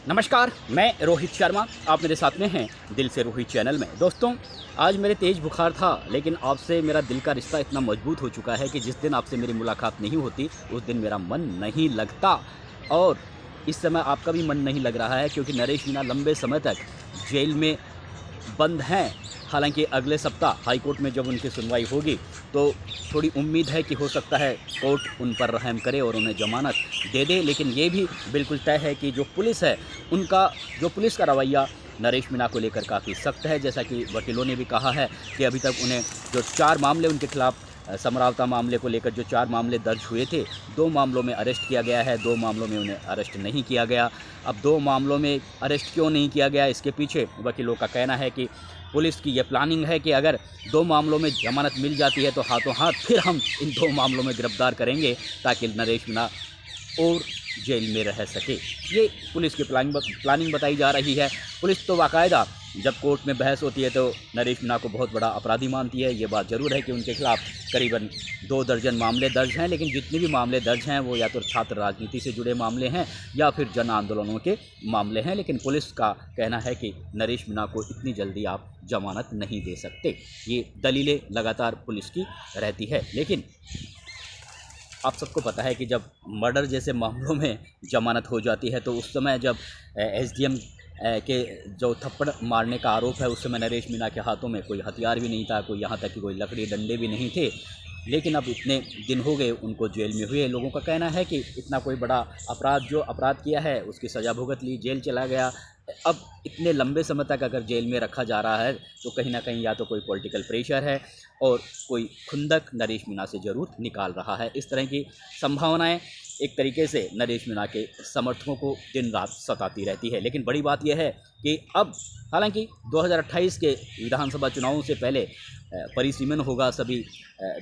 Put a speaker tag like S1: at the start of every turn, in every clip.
S1: नमस्कार, मैं रोहित शर्मा। आप मेरे साथ में हैं दिल से रोहित चैनल में। दोस्तों, आज मेरे तेज़ बुखार था, लेकिन आपसे मेरा दिल का रिश्ता इतना मजबूत हो चुका है कि जिस दिन आपसे मेरी मुलाकात नहीं होती, उस दिन मेरा मन नहीं लगता। और इस समय आपका भी मन नहीं लग रहा है, क्योंकि नरेश मीणा लंबे समय तक जेल में बंद हैं। हालांकि अगले सप्ताह हाई कोर्ट में जब उनकी सुनवाई होगी, तो थोड़ी उम्मीद है कि हो सकता है कोर्ट उन पर रहम करे और उन्हें ज़मानत दे दे। लेकिन ये भी बिल्कुल तय है कि जो पुलिस है, जो पुलिस का रवैया नरेश मीणा को लेकर काफ़ी सख्त है। जैसा कि वकीलों ने भी कहा है कि अभी तक उन्हें जो 4 मामले उनके खिलाफ समरावता मामले को लेकर जो 4 मामले दर्ज हुए थे, 2 मामलों में अरेस्ट किया गया है, 2 मामलों में उन्हें अरेस्ट नहीं किया गया। अब 2 मामलों में अरेस्ट क्यों नहीं किया गया, इसके पीछे वकीलों का कहना है कि पुलिस की ये प्लानिंग है कि अगर 2 मामलों में ज़मानत मिल जाती है, तो हाथों हाथ फिर हम इन 2 मामलों में गिरफ्तार करेंगे, ताकि नरेश मीणा और जेल में रह सके। ये पुलिस की प्लानिंग बताई जा रही है। पुलिस तो बाकायदा जब कोर्ट में बहस होती है, तो नरेश मीणा को बहुत बड़ा अपराधी मानती है। ये बात ज़रूर है कि उनके खिलाफ करीबन 2 दर्जन मामले दर्ज हैं, लेकिन जितने भी मामले दर्ज हैं वो या तो छात्र राजनीति से जुड़े मामले हैं या फिर जन आंदोलनों के मामले हैं। लेकिन पुलिस का कहना है कि नरेश मीणा को इतनी जल्दी आप जमानत नहीं दे सकते। ये दलीलें लगातार पुलिस की रहती है। लेकिन आप सबको पता है कि जब मर्डर जैसे मामलों में ज़मानत हो जाती है, तो उस समय जब एसडीएम के जो थप्पड़ मारने का आरोप है, उस समय नरेश मीणा के हाथों में कोई हथियार भी नहीं था, कोई यहाँ तक कि कोई लकड़ी डंडे भी नहीं थे। लेकिन अब इतने दिन हो गए उनको जेल में हुए। लोगों का कहना है कि इतना कोई बड़ा अपराध किया है, उसकी सज़ा भुगत ली, जेल चला गया। अब इतने लंबे समय तक अगर जेल में रखा जा रहा है, तो कहीं ना कहीं या तो कोई पॉलिटिकल प्रेशर है और कोई खुंदक नरेश मीणा से ज़रूर निकाल रहा है। इस तरह की संभावनाएं एक तरीके से नरेश मीणा के समर्थकों को दिन रात सताती रहती है। लेकिन बड़ी बात यह है कि अब हालांकि 2028 के विधानसभा चुनावों से पहले परिसीमन होगा सभी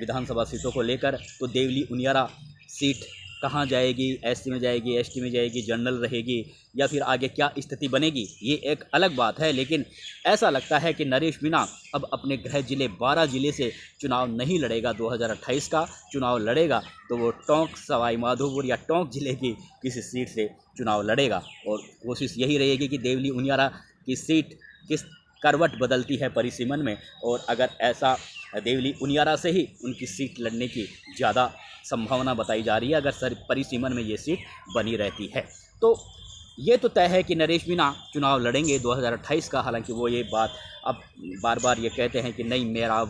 S1: विधानसभा सीटों को लेकर। तो देवली उनियारा सीट कहाँ जाएगी, एससी में जाएगी, एसटी में जाएगी, जनरल रहेगी, या फिर आगे क्या स्थिति बनेगी, ये एक अलग बात है। लेकिन ऐसा लगता है कि नरेश मीणा अब अपने गृह जिले 12 जिले से चुनाव नहीं लड़ेगा। 2028 का चुनाव लड़ेगा तो वो टोंक, सवाई माधोपुर या टोंक जिले की किसी सीट से चुनाव लड़ेगा। और कोशिश यही रहेगी कि देवली उनियारा की सीट किस करवट बदलती है परिसीमन में, और अगर ऐसा देवली उनियारा से ही उनकी सीट लड़ने की ज़्यादा संभावना बताई जा रही है, अगर परिसीमन में ये सीट बनी रहती है। तो ये तो तय है कि नरेश मीणा चुनाव लड़ेंगे 2028 का। हालांकि वो ये बात अब बार बार ये कहते हैं कि नहीं, मेरा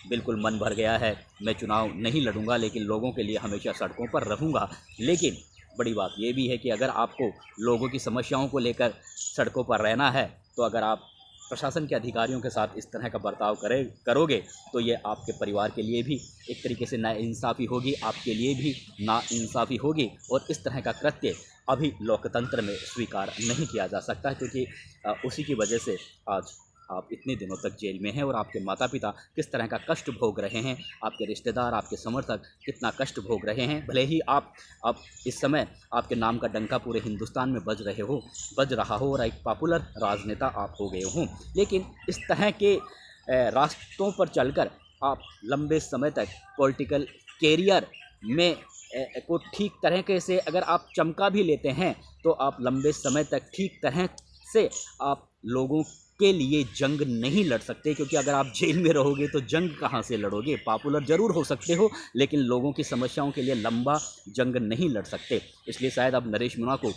S1: बिल्कुल मन भर गया है, मैं चुनाव नहीं लड़ूंगा, लेकिन लोगों के लिए हमेशा सड़कों पर रहूंगा। लेकिन बड़ी बात ये भी है कि अगर आपको लोगों की समस्याओं को लेकर सड़कों पर रहना है, तो अगर आप प्रशासन के अधिकारियों के साथ इस तरह का बर्ताव करोगे, तो ये आपके परिवार के लिए भी एक तरीके से नाइंसाफ़ी होगी, आपके लिए भी नाइंसाफ़ी होगी। और इस तरह का कृत्य अभी लोकतंत्र में स्वीकार नहीं किया जा सकता, क्योंकि उसी की वजह से आज आप इतने दिनों तक जेल में हैं और आपके माता पिता किस तरह का कष्ट भोग रहे हैं, आपके रिश्तेदार, आपके समर्थक कितना कष्ट भोग रहे हैं। भले ही आप अब इस समय आपके नाम का डंका पूरे हिंदुस्तान में बज रहा हो और एक पॉपुलर राजनेता आप हो गए हों, लेकिन इस तरह के रास्तों पर चलकर आप लंबे समय तक पॉलिटिकल कैरियर में को ठीक तरीके से अगर आप चमका भी लेते हैं, तो आप लंबे समय तक ठीक तरह से आप लोगों के लिए जंग नहीं लड़ सकते। क्योंकि अगर आप जेल में रहोगे तो जंग कहाँ से लड़ोगे। पॉपुलर ज़रूर हो सकते हो, लेकिन लोगों की समस्याओं के लिए लंबा जंग नहीं लड़ सकते। इसलिए शायद अब नरेश मीणा को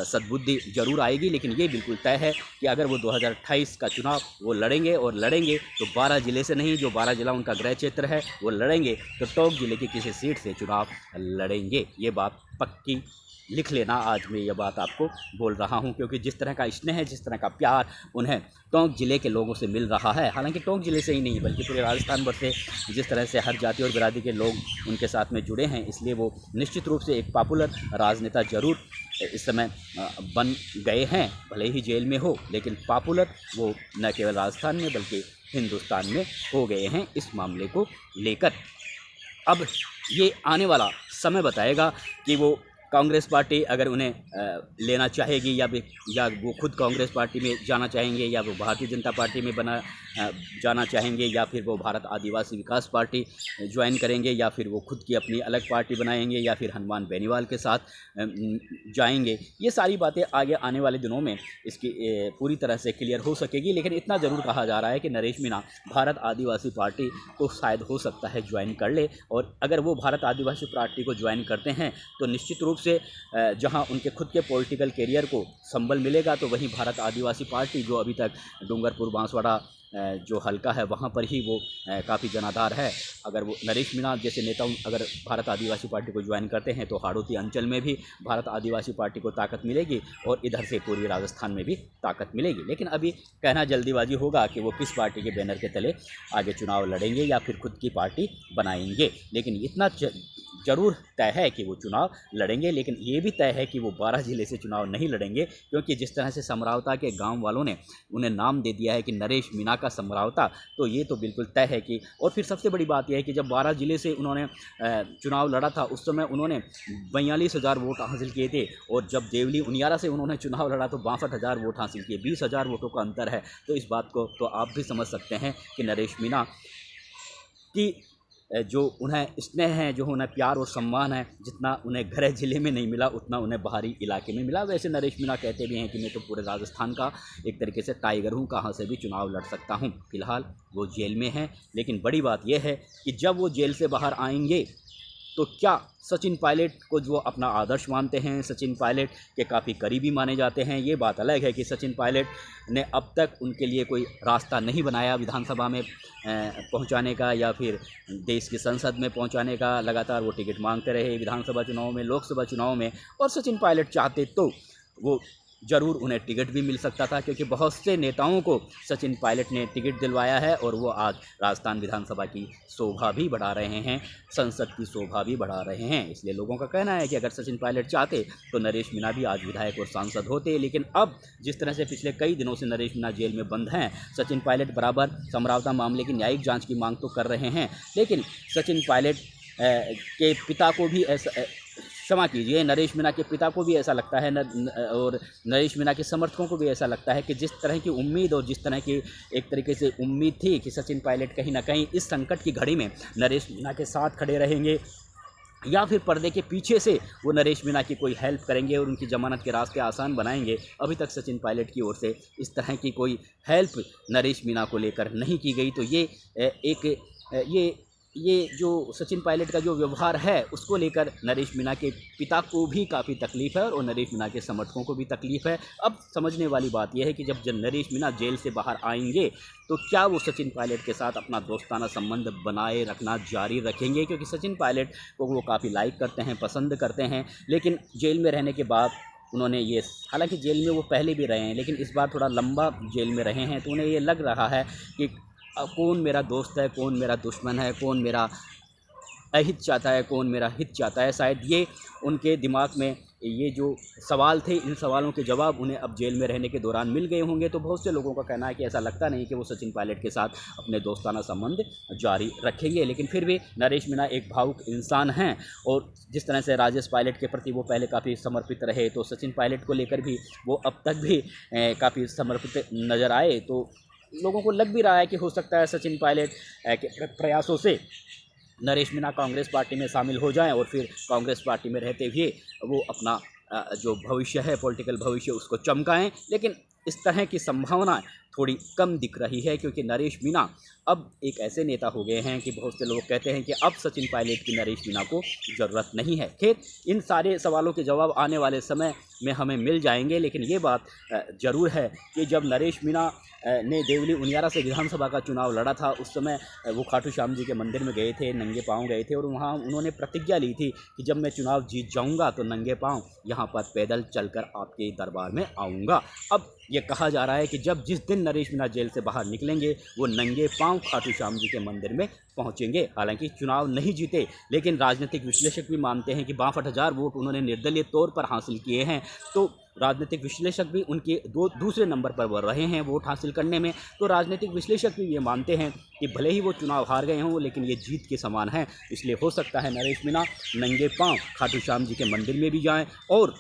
S1: सद्बुद्धि ज़रूर आएगी। लेकिन ये बिल्कुल तय है कि अगर वो 2028 का चुनाव वो लड़ेंगे, और लड़ेंगे तो 12 ज़िले से नहीं, जो 12 ज़िला उनका गृह क्षेत्र है वो लड़ेंगे, तो टोंक ज़िले की किसी सीट से चुनाव लड़ेंगे। ये बात पक्की लिख लेना। आज मैं ये बात आपको बोल रहा हूँ, क्योंकि जिस तरह का स्नेह है, जिस तरह का प्यार उन्हें टोंक ज़िले के लोगों से मिल रहा है, हालांकि टोंक ज़िले से ही नहीं बल्कि पूरे राजस्थान भर से जिस तरह से हर जाति और बिरादरी के लोग उनके साथ में जुड़े हैं, इसलिए वो निश्चित रूप से एक पॉपुलर राजनेता ज़रूर इस समय बन गए हैं। भले ही जेल में हो, लेकिन पॉपुलर वो न केवल राजस्थान में बल्कि हिंदुस्तान में हो गए हैं इस मामले को लेकर। अब ये आने वाला समय बताएगा कि वो कांग्रेस पार्टी अगर उन्हें लेना चाहेगी या वो खुद कांग्रेस पार्टी में जाना चाहेंगे, या वो भारतीय जनता पार्टी में जाना चाहेंगे, या फिर वो भारत आदिवासी विकास पार्टी ज्वाइन करेंगे, या फिर वो खुद की अपनी अलग पार्टी बनाएंगे, या फिर हनुमान बेनीवाल के साथ जाएंगे। ये सारी बातें आगे आने वाले दिनों में इसकी पूरी तरह से क्लियर हो सकेगी। लेकिन इतना ज़रूर कहा जा रहा है कि नरेश मीणा भारत आदिवासी पार्टी को शायद हो सकता है ज्वाइन कर ले, और अगर वो भारत आदिवासी पार्टी को ज्वाइन करते हैं तो निश्चित रूप से जहां उनके खुद के पॉलिटिकल कैरियर को संबल मिलेगा, तो वहीं भारत आदिवासी पार्टी जो अभी तक डूंगरपुर बांसवाड़ा जो हल्का है वहाँ पर ही वो काफ़ी जनाधार है। अगर वो नरेश मीणा जैसे नेता अगर भारत आदिवासी पार्टी को ज्वाइन करते हैं तो हाड़ौती अंचल में भी भारत आदिवासी पार्टी को ताकत मिलेगी, और इधर से पूर्वी राजस्थान में भी ताकत मिलेगी। लेकिन अभी कहना जल्दीबाजी होगा कि वो किस पार्टी के बैनर के तले आगे चुनाव लड़ेंगे या फिर खुद की पार्टी बनाएंगे। लेकिन इतना ज़रूर तय है कि वो चुनाव लड़ेंगे, लेकिन ये भी तय है कि वो 12 ज़िले से चुनाव नहीं लड़ेंगे, क्योंकि जिस तरह से समरावता के गांव वालों ने उन्हें नाम दे दिया है कि नरेश मीणा का समरावता, तो ये तो बिल्कुल तय है कि। और फिर सबसे बड़ी बात यह है कि जब 12 ज़िले से उन्होंने चुनाव लड़ा था उस समय उन्होंने 42,000 वोट हासिल किए थे, और जब देवली उनियारा से उन्होंने चुनाव लड़ा तो 62,000 वोट हासिल किए, 20,000 वोटों का अंतर है। तो इस बात को तो आप भी समझ सकते हैं कि नरेश मीणा की जो उन्हें स्नेह है, जो उन्हें प्यार और सम्मान है, जितना उन्हें गृह जिले में नहीं मिला उतना उन्हें बाहरी इलाके में मिला। वैसे नरेश मीणा कहते भी हैं कि मैं तो पूरे राजस्थान का एक तरीके से टाइगर हूँ, कहाँ से भी चुनाव लड़ सकता हूँ। फिलहाल वो जेल में हैं, लेकिन बड़ी बात यह है कि जब वो जेल से बाहर आएंगे तो क्या सचिन पायलट को जो अपना आदर्श मानते हैं, सचिन पायलट के काफ़ी करीबी माने जाते हैं, ये बात अलग है कि सचिन पायलट ने अब तक उनके लिए कोई रास्ता नहीं बनाया विधानसभा में पहुंचाने का, या फिर देश की संसद में पहुंचाने का। लगातार वो टिकट मांगते रहे विधानसभा चुनाव में, लोकसभा चुनाव में, और सचिन पायलट चाहते तो वो ज़रूर उन्हें टिकट भी मिल सकता था, क्योंकि बहुत से नेताओं को सचिन पायलट ने टिकट दिलवाया है, और वो आज राजस्थान विधानसभा की शोभा भी बढ़ा रहे हैं, संसद की शोभा भी बढ़ा रहे हैं। इसलिए लोगों का कहना है कि अगर सचिन पायलट चाहते तो नरेश मीणा भी आज विधायक और सांसद होते। लेकिन अब जिस तरह से पिछले कई दिनों से नरेश मीणा जेल में बंद हैं, सचिन पायलट बराबर समरावता मामले की न्यायिक जाँच की मांग तो कर रहे हैं, लेकिन सचिन पायलट के पिता को भी ऐसा, क्षमा कीजिए, नरेश मीणा के पिता को भी ऐसा लगता है और नरेश मीणा के समर्थकों को भी ऐसा लगता है कि जिस तरह की उम्मीद और जिस तरह की एक तरीके से उम्मीद थी कि सचिन पायलट कहीं ना कहीं इस संकट की घड़ी में नरेश मीणा के साथ खड़े रहेंगे, या फिर पर्दे के पीछे से वो नरेश मीणा की कोई हेल्प करेंगे और उनकी जमानत के रास्ते आसान बनाएंगे। अभी तक सचिन पायलट की ओर से इस तरह की कोई हेल्प नरेश मीणा को लेकर नहीं की गई। तो ये जो सचिन पायलट का जो व्यवहार है उसको लेकर नरेश मीणा के पिता को भी काफ़ी तकलीफ़ है, और नरेश मीणा के समर्थकों को भी तकलीफ़ है। अब समझने वाली बात यह है कि जब नरेश मीणा जेल से बाहर आएंगे तो क्या वो सचिन पायलट के साथ अपना दोस्ताना संबंध बनाए रखना जारी रखेंगे, क्योंकि सचिन पायलट को वो काफ़ी लाइक करते हैं, पसंद करते हैं। लेकिन जेल में रहने के बाद उन्होंने ये, हालांकि जेल में वो पहले भी रहे हैं लेकिन इस बार थोड़ा लंबा जेल में रहे हैं, तो उन्हें ये लग रहा है कि कौन मेरा दोस्त है, कौन मेरा दुश्मन है, कौन मेरा अहित चाहता है, कौन मेरा हित चाहता है। शायद ये उनके दिमाग में ये जो सवाल थे, इन सवालों के जवाब उन्हें अब जेल में रहने के दौरान मिल गए होंगे। तो बहुत से लोगों का कहना है कि ऐसा लगता नहीं कि वो सचिन पायलट के साथ अपने दोस्ताना संबंध जारी रखेंगे। लेकिन फिर भी नरेश मीणा एक भावुक इंसान हैं, और जिस तरह से राजेश पायलट के प्रति वो पहले काफ़ी समर्पित रहे, तो सचिन पायलट को लेकर भी वो अब तक भी काफ़ी समर्पित नज़र आए। तो लोगों को लग भी रहा है कि हो सकता है सचिन पायलट के प्रयासों से नरेश मीणा कांग्रेस पार्टी में शामिल हो जाएं, और फिर कांग्रेस पार्टी में रहते हुए वो अपना जो भविष्य है, पॉलिटिकल भविष्य, उसको चमकाएं। लेकिन इस तरह की संभावना थोड़ी कम दिख रही है, क्योंकि नरेश मीणा अब एक ऐसे नेता हो गए हैं कि बहुत से लोग कहते हैं कि अब सचिन पायलट की नरेश मीणा को ज़रूरत नहीं है। खैर, इन सारे सवालों के जवाब आने वाले समय में हमें मिल जाएंगे। लेकिन ये बात ज़रूर है कि जब नरेश मीणा ने देवली उनियारा से विधानसभा का चुनाव लड़ा था, उस समय वो खाटू श्याम जी के मंदिर में गए थे, नंगे पाँव गए थे, और वहाँ उन्होंने प्रतिज्ञा ली थी कि जब मैं चुनाव जीत जाऊँगा तो नंगे पाँव यहाँ पर पैदल चलकर आपके दरबार में आऊँगा। अब ये कहा जा रहा है कि जिस दिन नरेश मीणा जेल से बाहर निकलेंगे वो नंगे पांव खाटू श्याम जी के मंदिर में पहुंचेंगे। हालांकि चुनाव नहीं जीते, लेकिन राजनीतिक विश्लेषक भी मानते हैं कि 62,000 वोट उन्होंने निर्दलीय तौर पर हासिल किए हैं। तो राजनीतिक विश्लेषक भी उनके दूसरे नंबर पर बढ़ रहे हैं वोट हासिल करने में। तो राजनीतिक विश्लेषक भी ये मानते हैं कि भले ही वो चुनाव हार गए हों, लेकिन ये जीत के समान है। इसलिए हो सकता है नरेश मीणा नंगे पांव खाटू श्याम जी के मंदिर में भी जाएं। और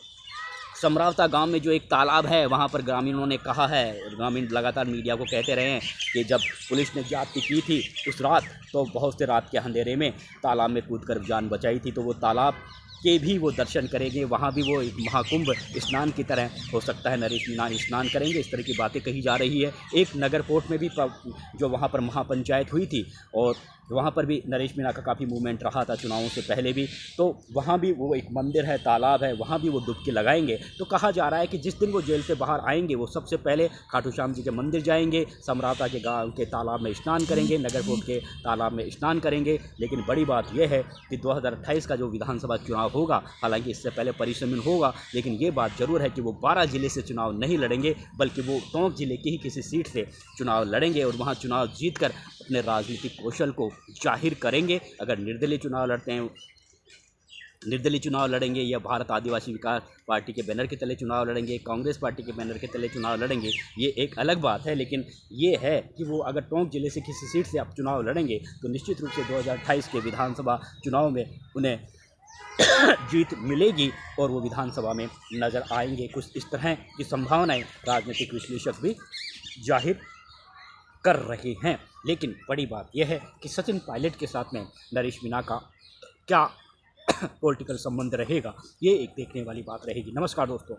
S1: समरावता गांव में जो एक तालाब है, वहां पर ग्रामीणों ने कहा है, ग्रामीण लगातार मीडिया को कहते रहे हैं कि जब पुलिस ने ज्यादती की थी उस रात, तो बहुत से रात के अंधेरे में तालाब में कूदकर जान बचाई थी। तो वो तालाब के भी वो दर्शन करेंगे, वहाँ भी वो एक महाकुंभ स्नान की तरह हो सकता है नरेश मीणा स्नान करेंगे। इस तरह की बातें कही जा रही है। एक नगर कोर्ट में भी जो वहाँ पर महापंचायत हुई थी, और वहाँ पर भी नरेश मीणा का काफ़ी मूवमेंट रहा था चुनावों से पहले भी, तो वहाँ भी वो एक मंदिर है, तालाब है, वहाँ भी वो डुबकी लगाएंगे। तो कहा जा रहा है कि जिस दिन वो जेल से बाहर आएंगे वो सबसे पहले खाटू श्याम जी के मंदिर जाएंगे, समरावता के गांव के तालाब में स्नान करेंगे, नगर कोर्ट के तालाब में स्नान करेंगे। लेकिन बड़ी बात यह है कि 2028 का जो विधानसभा चुनाव होगा, हालांकि इससे पहले परिसमन होगा, लेकिन ये बात जरूर है कि वो 12 जिले से चुनाव नहीं लड़ेंगे, बल्कि वो टोंक जिले की ही किसी सीट से चुनाव लड़ेंगे और वहाँ चुनाव जीतकर अपने राजनीतिक कौशल को जाहिर करेंगे। अगर निर्दलीय चुनाव लड़ते हैं, निर्दलीय चुनाव लड़ेंगे, या भारत आदिवासी विकास पार्टी के बैनर के तले चुनाव लड़ेंगे, कांग्रेस पार्टी के बैनर के तले चुनाव लड़ेंगे, ये एक अलग बात है। लेकिन ये है कि वो अगर टोंक जिले से किसी सीट से आप चुनाव लड़ेंगे तो निश्चित रूप से 2028 के विधानसभा चुनाव में उन्हें जीत मिलेगी और वो विधानसभा में नज़र आएंगे। कुछ इस तरह की संभावनाएं राजनीतिक विश्लेषक भी जाहिर कर रहे हैं। लेकिन बड़ी बात यह है कि सचिन पायलट के साथ में नरेश मीणा का क्या पॉलिटिकल संबंध रहेगा, ये एक देखने वाली बात रहेगी। नमस्कार दोस्तों।